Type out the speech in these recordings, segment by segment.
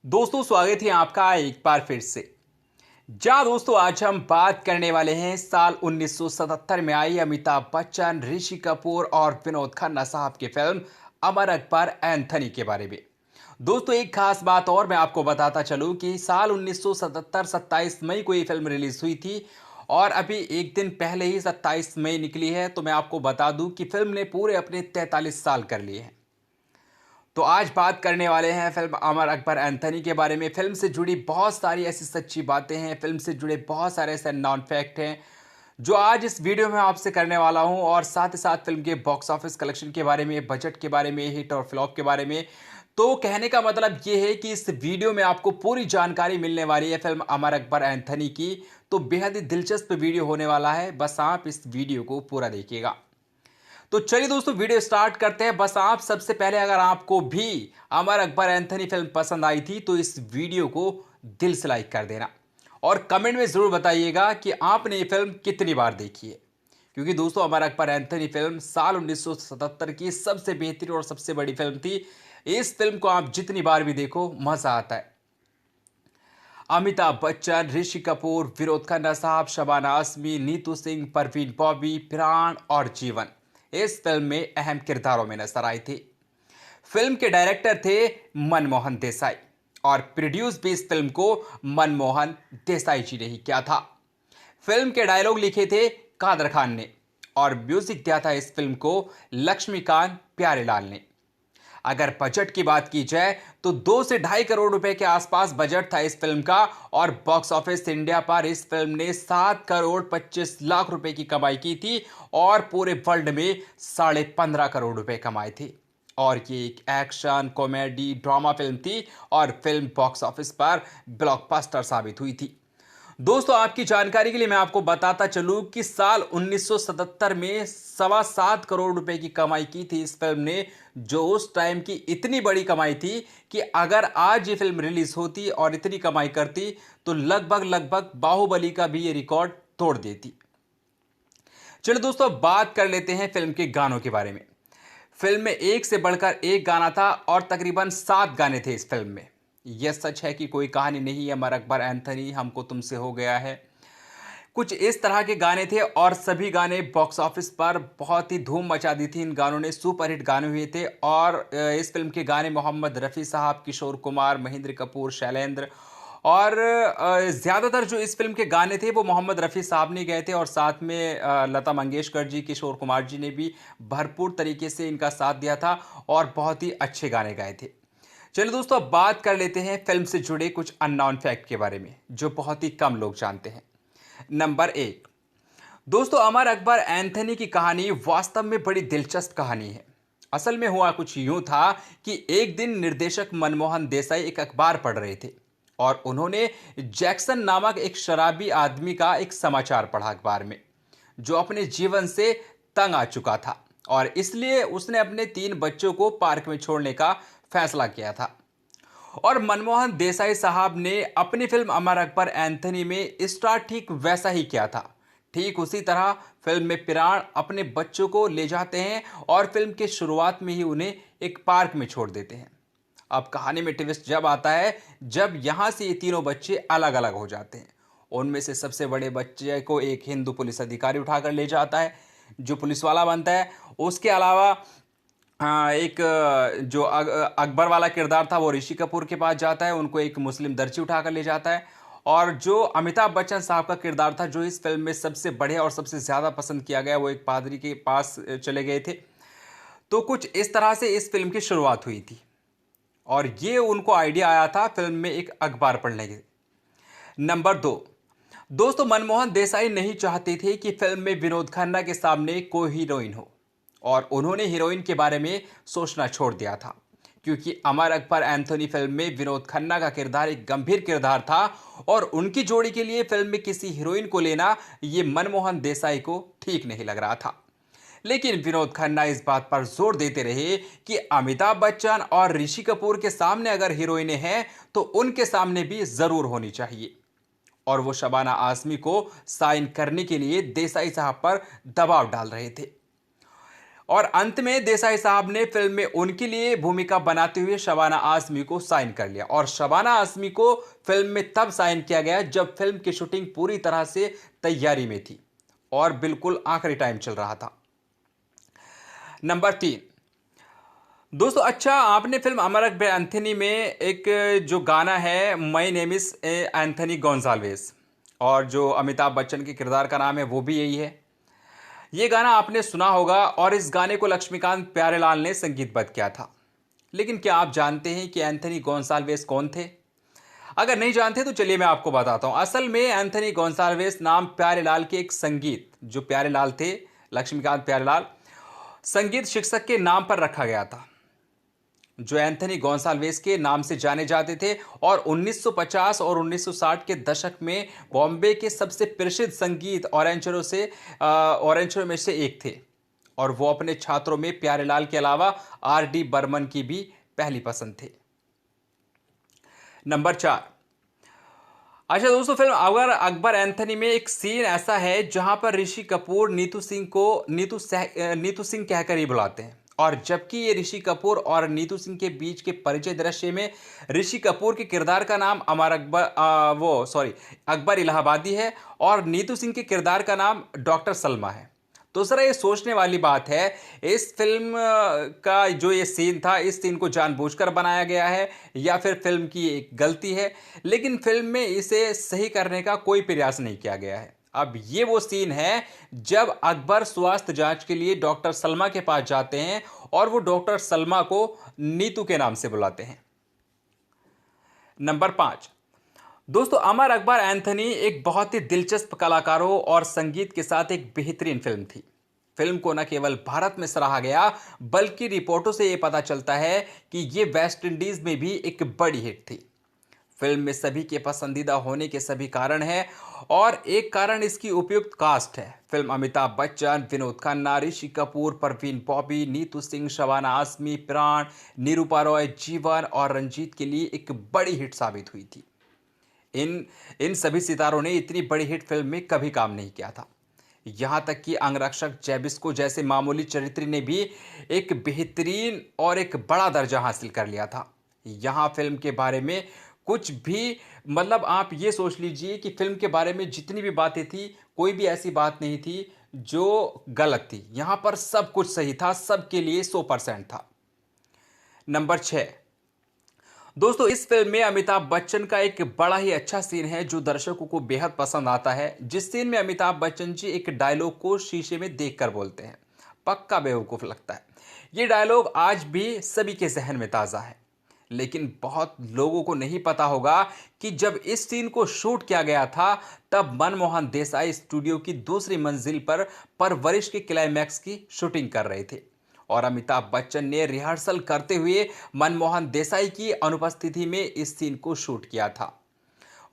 दोस्तों स्वागत है आपका एक बार फिर से। जहां दोस्तों आज हम बात करने वाले हैं साल 1977 में आई अमिताभ बच्चन, ऋषि कपूर और विनोद खन्ना साहब की फिल्म अमर अकबर एंथनी के बारे में। दोस्तों एक खास बात और मैं आपको बताता चलूं कि साल 1977 27 मई को ये फिल्म रिलीज हुई थी और अभी एक दिन पहले ही 27 मई निकली है। तो मैं आपको बता दूं कि फिल्म ने पूरे अपने 43 साल कर लिए हैं। तो आज बात करने वाले हैं फिल्म अमर अकबर एंथनी के बारे में। फिल्म से जुड़ी बहुत सारी ऐसी सच्ची बातें हैं, फिल्म से जुड़े बहुत सारे ऐसे नॉन फैक्ट हैं जो आज इस वीडियो में आपसे करने वाला हूं, और साथ ही साथ फिल्म के बॉक्स ऑफिस कलेक्शन के बारे में, बजट के बारे में, हिट और फ्लॉप के बारे में। तो कहने का मतलब ये है कि इस वीडियो में आपको पूरी जानकारी मिलने वाली है फिल्म अमर अकबर एंथनी की। तो बेहद ही दिलचस्प वीडियो होने वाला है, बस आप इस वीडियो को पूरा देखिएगा। तो चलिए दोस्तों वीडियो स्टार्ट करते हैं। बस आप सबसे पहले अगर आपको भी अमर अकबर एंथनी फिल्म पसंद आई थी तो इस वीडियो को दिल से लाइक कर देना और कमेंट में जरूर बताइएगा कि आपने ये फिल्म कितनी बार देखी है। क्योंकि दोस्तों अमर अकबर एंथनी फिल्म साल 1977 की सबसे बेहतरीन और सबसे बड़ी फिल्म थी। इस फिल्म को आप जितनी बार भी देखो मजा आता है। अमिताभ बच्चन, ऋषि कपूर, विनोद खन्ना साहब, शबाना आजमी, नीतू सिंह, परवीन बॉबी, प्राण और जीवन इस फिल्म में अहम किरदारों में नजर आई थी। फिल्म के डायरेक्टर थे मनमोहन देसाई और प्रोड्यूस भी इस फिल्म को मनमोहन देसाई जी ने ही किया था। फिल्म के डायलॉग लिखे थे कादर खान ने और म्यूजिक दिया था इस फिल्म को लक्ष्मीकांत प्यारेलाल ने। अगर बजट की बात की जाए तो 2 से 2.5 करोड़ रुपए के आसपास बजट था इस फिल्म का और बॉक्स ऑफिस इंडिया पर इस फिल्म ने 7 करोड़ 25 लाख रुपए की कमाई की थी और पूरे वर्ल्ड में 15.5 करोड़ रुपए कमाए थे। और ये एक एक्शन कॉमेडी ड्रामा फिल्म थी और फिल्म बॉक्स ऑफिस पर ब्लॉकबस्टर साबित हुई थी। दोस्तों आपकी जानकारी के लिए मैं आपको बताता चलूं कि साल 1977 में 7.25 करोड़ रुपए की कमाई की थी इस फिल्म ने, जो उस टाइम की इतनी बड़ी कमाई थी कि अगर आज ये फिल्म रिलीज होती और इतनी कमाई करती तो लगभग लगभग बाहुबली का भी ये रिकॉर्ड तोड़ देती। चलो दोस्तों बात कर लेते हैं फिल्म के गानों के बारे में। फिल्म में एक से बढ़कर एक गाना था और तकरीबन 7 गाने थे इस फिल्म में। यह सच है कि कोई कहानी नहीं है, अमर अकबर एंथनी, हमको तुमसे हो गया है, कुछ इस तरह के गाने थे और सभी गाने बॉक्स ऑफिस पर बहुत ही धूम मचा दी थी। इन गानों ने सुपरहिट गाने हुए थे और इस फिल्म के गाने मोहम्मद रफ़ी साहब, किशोर कुमार, महेंद्र कपूर, शैलेंद्र और ज़्यादातर जो इस फिल्म के गाने थे वो मोहम्मद रफ़ी साहब ने गए थे और साथ में लता मंगेशकर जी, किशोर कुमार जी ने भी भरपूर तरीके से इनका साथ दिया था और बहुत ही अच्छे गाने गाए थे। चलिए दोस्तों अब बात कर लेते हैं फिल्म से जुड़े कुछ अननोन फैक्ट के बारे में जो बहुत ही कम लोग जानते हैं। नंबर 1, दोस्तों अमर अकबर एंथनी की कहानी वास्तव में बड़ी दिलचस्प कहानी है। असल में हुआ कुछ यूं था कि एक दिन निर्देशक मनमोहन देसाई एक अखबार पढ़ रहे थे और उन्होंने जैक्सन नामक एक शराबी आदमी का एक समाचार पढ़ा अखबार में, जो अपने जीवन से तंग आ चुका था और इसलिए उसने अपने 3 बच्चों को पार्क में छोड़ने का फैसला किया था। और मनमोहन देसाई साहब ने अपनी फिल्म अमर अकबर एंथनी में स्टार्ट ठीक वैसा ही किया था। ठीक उसी तरह फिल्म में प्राण अपने बच्चों को ले जाते हैं और फिल्म के शुरुआत में ही उन्हें एक पार्क में छोड़ देते हैं। अब कहानी में ट्विस्ट जब आता है जब यहां से ये तीनों बच्चे अलग अलग हो जाते हैं। उनमें से सबसे बड़े बच्चे को एक हिंदू पुलिस अधिकारी उठाकर ले जाता है जो पुलिस वाला बनता है। उसके अलावा हाँ, एक जो अकबर वाला किरदार था वो ऋषि कपूर के पास जाता है, उनको एक मुस्लिम दर्जी उठाकर ले जाता है। और जो अमिताभ बच्चन साहब का किरदार था जो इस फिल्म में सबसे बढ़िया और सबसे ज़्यादा पसंद किया गया, वो एक पादरी के पास चले गए थे। तो कुछ इस तरह से इस फिल्म की शुरुआत हुई थी और ये उनको आइडिया आया था फिल्म में एक अखबार पढ़ने के। नंबर 2, दोस्तों मनमोहन देसाई नहीं चाहते थे कि फिल्म में विनोद खन्ना के सामने कोई हीरोइन हो और उन्होंने हीरोइन के बारे में सोचना छोड़ दिया था, क्योंकि अमर अकबर एंथनी फिल्म में विनोद खन्ना का किरदार एक गंभीर किरदार था और उनकी जोड़ी के लिए फिल्म में किसी हीरोइन को लेना ये मनमोहन देसाई को ठीक नहीं लग रहा था। लेकिन विनोद खन्ना इस बात पर जोर देते रहे कि अमिताभ बच्चन और ऋषि कपूर के सामने अगर हीरोइनें हैं तो उनके सामने भी जरूर होनी चाहिए। और वो शबाना आजमी को साइन करने के लिए देसाई साहब पर दबाव डाल रहे थे। और अंत में देसाई साहब ने फिल्म में उनके लिए भूमिका बनाते हुए शबाना आजमी को साइन कर लिया। और शबाना आजमी को फिल्म में तब साइन किया गया जब फिल्म की शूटिंग पूरी तरह से तैयारी में थी और बिल्कुल आखिरी टाइम चल रहा था। नंबर 3, दोस्तों अच्छा आपने फिल्म अमर अकबर एंथनी में एक जो गाना है my name is Anthony Gonsalves, और जो अमिताभ बच्चन के किरदार का नाम है वो भी यही है। ये गाना आपने सुना होगा और इस गाने को लक्ष्मीकांत प्यारेलाल ने संगीतबद्ध किया था। लेकिन क्या आप जानते हैं कि एंथनी गोंसाल्वेस कौन थे? अगर नहीं जानते तो चलिए मैं आपको बताता हूं। असल में एंथनी गोंसाल्वेस नाम प्यारेलाल के एक संगीत, जो प्यारेलाल थे, लक्ष्मीकांत प्यारेलाल, संगीत शिक्षक के नाम पर रखा गया था, जो एंथनी गोंसाल्वेस के नाम से जाने जाते थे। और 1950 और 1960 के दशक में बॉम्बे के सबसे प्रसिद्ध संगीत ऑरेंजरों में से एक थे। और वो अपने छात्रों में प्यारेलाल के अलावा आर.डी. बर्मन की भी पहली पसंद थे। नंबर 4, अच्छा दोस्तों फिल्म अगर अकबर एंथनी में एक सीन ऐसा है जहां पर ऋषि कपूर नीतू सिंह को नीतू सिंह कहकर ही बुलाते हैं। और जबकि ये ऋषि कपूर और नीतू सिंह के बीच के परिचय दृश्य में ऋषि कपूर के किरदार का नाम अकबर इलाहाबादी है और नीतू सिंह के किरदार का नाम डॉक्टर सलमा है। दूसरा ये सोचने वाली बात है, इस फिल्म का जो ये सीन था, इस सीन को जानबूझकर बनाया गया है या फिर फिल्म की एक गलती है, लेकिन फिल्म में इसे सही करने का कोई प्रयास नहीं किया गया है। अब ये वो सीन है जब अकबर स्वास्थ्य जांच के लिए डॉक्टर सलमा के पास जाते हैं और वो डॉक्टर सलमा को नीतू के नाम से बुलाते हैं। नंबर 5, दोस्तों अमर अकबर एंथनी एक बहुत ही दिलचस्प कलाकारों और संगीत के साथ एक बेहतरीन फिल्म थी। फिल्म को न केवल भारत में सराहा गया बल्कि रिपोर्टों से यह पता चलता है कि यह वेस्ट इंडीज में भी एक बड़ी हिट थी। फिल्म में सभी के पसंदीदा होने के सभी कारण हैं और एक कारण इसकी उपयुक्त कास्ट है। फिल्म अमिताभ बच्चन, विनोद खन्ना, ऋषि कपूर, परवीन बॉबी, नीतू सिंह, शबाना आजमी, प्राण, निरूपा रॉय, जीवन और रंजीत के लिए एक बड़ी हिट साबित हुई थी। इन इन सभी सितारों ने इतनी बड़ी हिट फिल्म में कभी काम नहीं किया था। यहां तक कि अंगरक्षक जेबिस्को जैसे मामूली चरित्र ने भी एक बेहतरीन और एक बड़ा दर्जा हासिल कर लिया था। यहां फिल्म के बारे में कुछ भी, मतलब आप ये सोच लीजिए कि फिल्म के बारे में जितनी भी बातें थी, कोई भी ऐसी बात नहीं थी जो गलत थी। यहां पर सब कुछ सही था, सबके लिए 100% था। नंबर 6, दोस्तों इस फिल्म में अमिताभ बच्चन का एक बड़ा ही अच्छा सीन है जो दर्शकों को बेहद पसंद आता है। जिस सीन में अमिताभ बच्चन जी एक डायलॉग को शीशे में देखकर बोलते हैं, पक्का बेवकूफ लगता है। ये डायलॉग आज भी सभी के जहन में ताज़ा है। लेकिन बहुत लोगों को नहीं पता होगा कि जब इस सीन को शूट किया गया था तब मनमोहन देसाई स्टूडियो की दूसरी मंजिल पर परवरिश के क्लाइमैक्स की शूटिंग कर रहे थे और अमिताभ बच्चन ने रिहर्सल करते हुए मनमोहन देसाई की अनुपस्थिति में इस सीन को शूट किया था।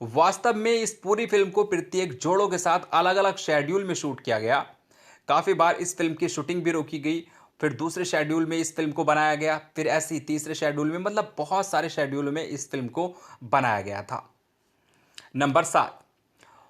वास्तव में इस पूरी फिल्म को प्रत्येक जोड़ों के साथ अलग अलग शेड्यूल में शूट किया गया। काफ़ी बार इस फिल्म की शूटिंग भी रोकी गई, फिर दूसरे शेड्यूल में इस फिल्म को बनाया गया, फिर ऐसे ही तीसरे शेड्यूल में, मतलब बहुत सारे शेड्यूल में इस फिल्म को बनाया गया था। नंबर 7,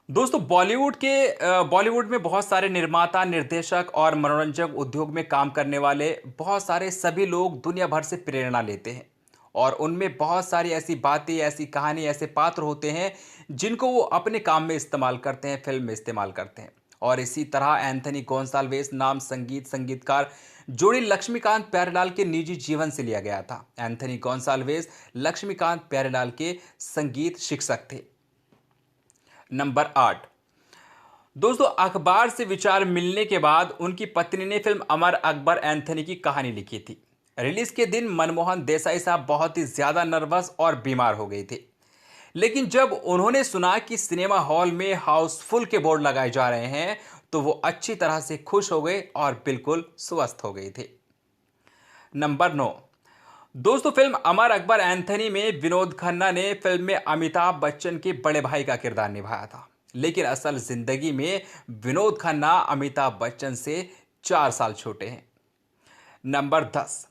दोस्तों बॉलीवुड में बहुत सारे निर्माता, निर्देशक और मनोरंजक उद्योग में काम करने वाले बहुत सारे सभी लोग दुनिया भर से प्रेरणा लेते हैं और उनमें बहुत सारी ऐसी बातें, ऐसी कहानी, ऐसे पात्र होते हैं जिनको वो अपने काम में इस्तेमाल करते हैं, फिल्म में इस्तेमाल करते हैं। और इसी तरह एंथनी गोंसाल्वेस नाम संगीतकार जोड़ी लक्ष्मीकांत प्यारेलाल के निजी जीवन से लिया गया था। एंथनी गोंसाल्वेस लक्ष्मीकांत प्यारेलाल के संगीत शिक्षक थे। नंबर 8, दोस्तों अखबार से विचार मिलने के बाद उनकी पत्नी ने फिल्म अमर अकबर एंथनी की कहानी लिखी थी। रिलीज के दिन मनमोहन देसाई साहब बहुत ही ज्यादा नर्वस और बीमार हो गए थे, लेकिन जब उन्होंने सुना कि सिनेमा हॉल में हाउसफुल के बोर्ड लगाए जा रहे हैं तो वो अच्छी तरह से खुश हो गए और बिल्कुल स्वस्थ हो गए थे। नंबर 9, दोस्तों फिल्म अमर अकबर एंथनी में विनोद खन्ना ने फिल्म में अमिताभ बच्चन के बड़े भाई का किरदार निभाया था, लेकिन असल जिंदगी में विनोद खन्ना अमिताभ बच्चन से 4 साल छोटे हैं। नंबर 10,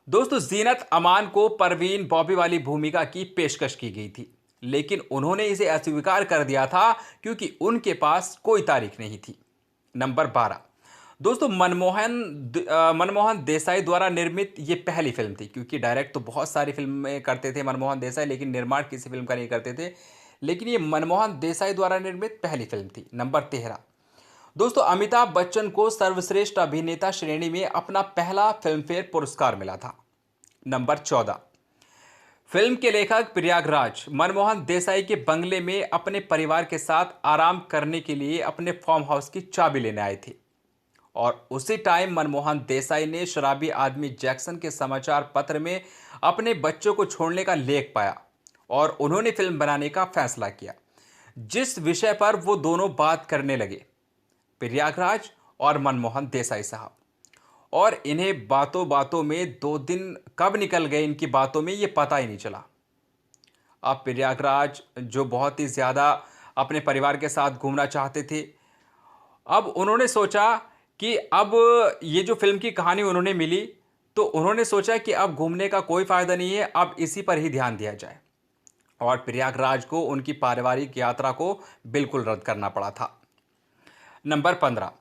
दोस्तों जीनत अमान को परवीन बॉबी वाली भूमिका की पेशकश की गई थी, लेकिन उन्होंने इसे अस्वीकार कर दिया था क्योंकि उनके पास कोई तारीख नहीं थी। नंबर 12, दोस्तों मनमोहन देसाई द्वारा निर्मित ये पहली फिल्म थी, क्योंकि डायरेक्ट तो बहुत सारी फिल्में करते थे मनमोहन देसाई, लेकिन निर्माण किसी फिल्म का नहीं करते थे। लेकिन ये मनमोहन देसाई द्वारा निर्मित पहली फिल्म थी। नंबर 13, दोस्तों अमिताभ बच्चन को सर्वश्रेष्ठ अभिनेता श्रेणी में अपना पहला फिल्मफेयर पुरस्कार मिला था। नंबर 14, फिल्म के लेखक प्रयागराज मनमोहन देसाई के बंगले में अपने परिवार के साथ आराम करने के लिए अपने फार्म हाउस की चाबी लेने आए थे, और उसी टाइम मनमोहन देसाई ने शराबी आदमी जैक्सन के समाचार पत्र में अपने बच्चों को छोड़ने का लेख पाया, और उन्होंने फिल्म बनाने का फैसला किया, जिस विषय पर वो दोनों बात करने लगे, प्रयागराज और मनमोहन देसाई साहब। और इन्हें बातों बातों में 2 दिन कब निकल गए इनकी बातों में, ये पता ही नहीं चला। अब प्रयागराज जो बहुत ही ज़्यादा अपने परिवार के साथ घूमना चाहते थे, अब उन्होंने सोचा कि अब ये जो फिल्म की कहानी उन्होंने मिली, तो उन्होंने सोचा कि अब घूमने का कोई फ़ायदा नहीं है, अब इसी पर ही ध्यान दिया जाए। और प्रयागराज को उनकी पारिवारिक यात्रा को बिल्कुल रद्द करना पड़ा था। नंबर 15,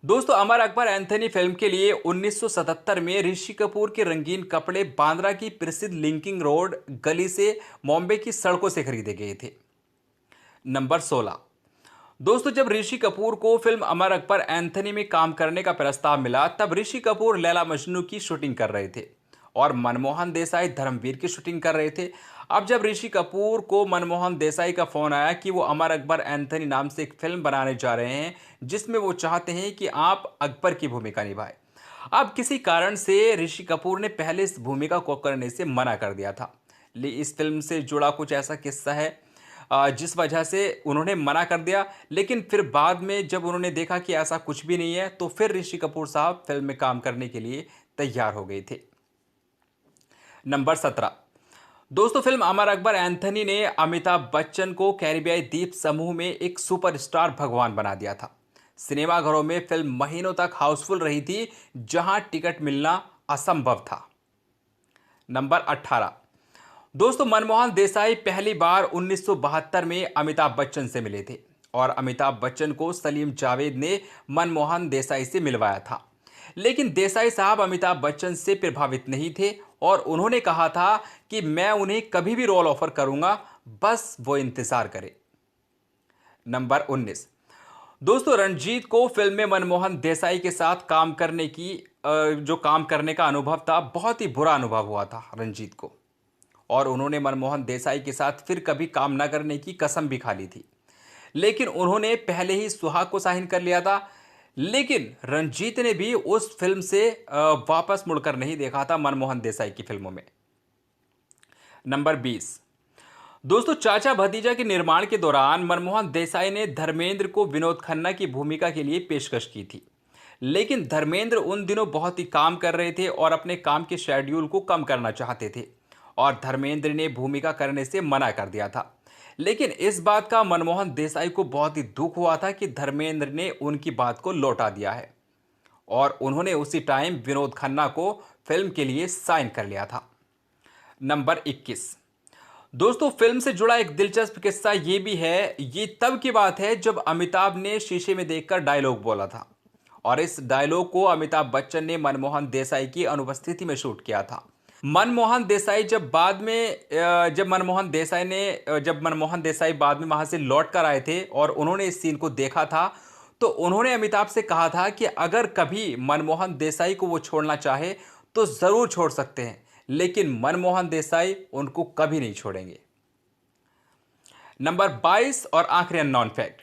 दोस्तों अमर अकबर एंथनी फिल्म के लिए 1977 में ऋषि कपूर के रंगीन कपड़े बांद्रा की प्रसिद्ध लिंकिंग रोड गली से बॉम्बे की सड़कों से खरीदे गए थे। नंबर 16, दोस्तों जब ऋषि कपूर को फिल्म अमर अकबर एंथनी में काम करने का प्रस्ताव मिला, तब ऋषि कपूर लैला मजनू की शूटिंग कर रहे थे और मनमोहन देसाई धर्मवीर की शूटिंग कर रहे थे। अब जब ऋषि कपूर को मनमोहन देसाई का फोन आया कि वो अमर अकबर एंथनी नाम से एक फिल्म बनाने जा रहे हैं, जिसमें वो चाहते हैं कि आप अकबर की भूमिका निभाएं। अब किसी कारण से ऋषि कपूर ने पहले इस भूमिका को करने से मना कर दिया था। इस फिल्म से जुड़ा कुछ ऐसा किस्सा है जिस वजह से उन्होंने मना कर दिया, लेकिन फिर बाद में जब उन्होंने देखा कि ऐसा कुछ भी नहीं है, तो फिर ऋषि कपूर साहब फिल्म में काम करने के लिए तैयार हो गए थे। नंबर 17, दोस्तों फिल्म अमर अकबर एंथनी ने अमिताभ बच्चन को कैरिबियाई द्वीप समूह में एक सुपरस्टार भगवान बना दिया था। सिनेमाघरों में फिल्म महीनों तक हाउसफुल रही थी, जहां टिकट मिलना असंभव था। नंबर 18, दोस्तों मनमोहन देसाई पहली बार 1972 में अमिताभ बच्चन से मिले थे, और अमिताभ बच्चन को सलीम जावेद ने मनमोहन देसाई से मिलवाया था। लेकिन देसाई साहब अमिताभ बच्चन से प्रभावित नहीं थे, और उन्होंने कहा था कि मैं उन्हें कभी भी रोल ऑफर करूंगा, बस वो इंतजार करें। नंबर 19, दोस्तों रणजीत को फिल्म में मनमोहन देसाई के साथ काम करने का अनुभव था, बहुत ही बुरा अनुभव हुआ था रंजीत को, और उन्होंने मनमोहन देसाई के साथ फिर कभी काम न करने की कसम भी खा ली थी। लेकिन उन्होंने पहले ही सुहाग को साइन कर लिया था। लेकिन रंजीत ने भी उस फिल्म से वापस मुड़कर नहीं देखा था मनमोहन देसाई की फिल्मों में। नंबर 20, दोस्तों चाचा भतीजा के निर्माण के दौरान मनमोहन देसाई ने धर्मेंद्र को विनोद खन्ना की भूमिका के लिए पेशकश की थी, लेकिन धर्मेंद्र उन दिनों बहुत ही काम कर रहे थे और अपने काम के शेड्यूल को कम करना चाहते थे, और धर्मेंद्र ने भूमिका करने से मना कर दिया था। लेकिन इस बात का मनमोहन देसाई को बहुत ही दुख हुआ था कि धर्मेंद्र ने उनकी बात को लौटा दिया है, और उन्होंने उसी टाइम विनोद खन्ना को फिल्म के लिए साइन कर लिया था। नंबर 21, दोस्तों फिल्म से जुड़ा एक दिलचस्प किस्सा ये भी है। ये तब की बात है जब अमिताभ ने शीशे में देखकर डायलॉग बोला था, और इस डायलॉग को अमिताभ बच्चन ने मनमोहन देसाई की अनुपस्थिति में शूट किया था। मनमोहन देसाई जब मनमोहन देसाई बाद में वहां से लौट कर आए थे और उन्होंने इस सीन को देखा था, तो उन्होंने अमिताभ से कहा था कि अगर कभी मनमोहन देसाई को वो छोड़ना चाहे तो जरूर छोड़ सकते हैं, लेकिन मनमोहन देसाई उनको कभी नहीं छोड़ेंगे। नंबर 22 और आखिरी अननोन फैक्ट,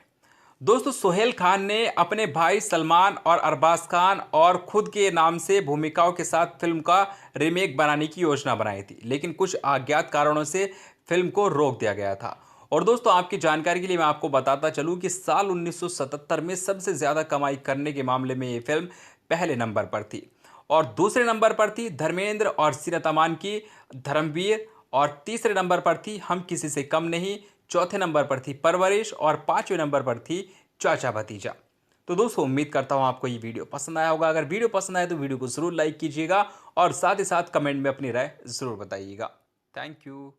दोस्तों सोहेल खान ने अपने भाई सलमान और अरबाज खान और खुद के नाम से भूमिकाओं के साथ फिल्म का रीमेक बनाने की योजना बनाई थी, लेकिन कुछ अज्ञात कारणों से फिल्म को रोक दिया गया था। और दोस्तों आपकी जानकारी के लिए मैं आपको बताता चलूं कि साल 1977 में सबसे ज़्यादा कमाई करने के मामले में ये फिल्म पहले नंबर पर थी, और दूसरे नंबर पर थी धर्मेंद्र और सीरत अमान की धर्मवीर, और तीसरे नंबर पर थी हम किसी से कम नहीं, चौथे नंबर पर थी परवरिश, और 5वें नंबर पर थी चाचा भतीजा। तो दोस्तों उम्मीद करता हूं आपको ये वीडियो पसंद आया होगा। अगर वीडियो पसंद आए तो वीडियो को जरूर लाइक कीजिएगा, और साथ ही साथ कमेंट में अपनी राय जरूर बताइएगा। Thank you.